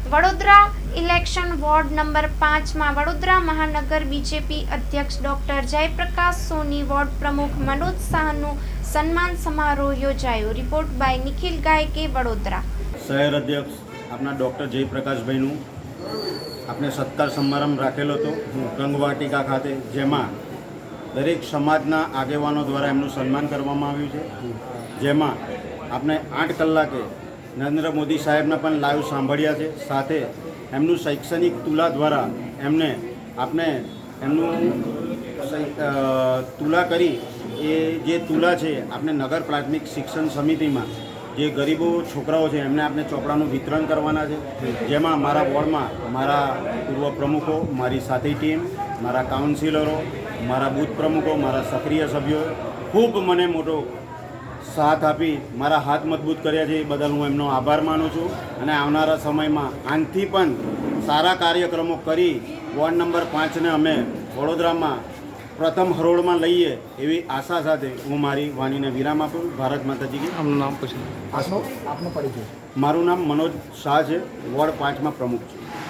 Vadodara election ward number 5 માં વડોદરા મહાનગર BJP અધ્યક્ષ ડોક્ટર જયપ્રકાશ સોની, વોર્ડ પ્રમુખ મનોજ શાહનું સન્માન સમારોહ યોજાયો। Report by Nikhil ગાયકે, Vadodara. શહેર અધ્યક્ષ આપણા ડૉક્ટર જયપ્રકાશભાઈનું આપણે સત્કાર સમારંભ રાખેલો હતો રંગવાટિકા ખાતે, જેમાં દરેક સમાજના આગેવાનો દ્વારા એમનું સન્માન કરવામાં આવ્યું છે। જેમાં આપણે 8 કલાકે નરેન્દ્ર મોદી સાહેબના પણ લાઈવ સાંભળ્યા છે, સાથે એમનું શૈક્ષણિક તુલા દ્વારા આપણે એમનું તુલા કરી એ જે તુલા છે આપણે નગર પ્રાથમિક શિક્ષણ સમિતિમાં જે ગરીબો છોકરાઓ છે એમને આપણે ચોપડાનું વિતરણ કરવાના છે। જેમાં મારા વોર્ડમાં મારા પૂર્વ પ્રમુખો, મારી સાથી ટીમ, મારા કાઉન્સિલરો, મારા બૂથ પ્રમુખો, મારા સક્રિય સભ્યો ખૂબ મને મોટો સાથ આપી મારા હાથ મજબૂત કર્યા છે, એ બદલ હું એમનો આભાર માનું છું। અને આવનારા સમયમાં આનાથી પણ સારા કાર્યક્રમો કરી વોર્ડ નંબર 5ને અમે વડોદરામાં પ્રથમ હરોળમાં લઈએ એવી આશા સાથે હું મારી વાણીને વિરામ આપું। ભારત માતાજી કી। આપનું નામ પૂછો। મારું નામ મનોજ શાહ છે, વોર્ડ 5માં પ્રમુખ છું।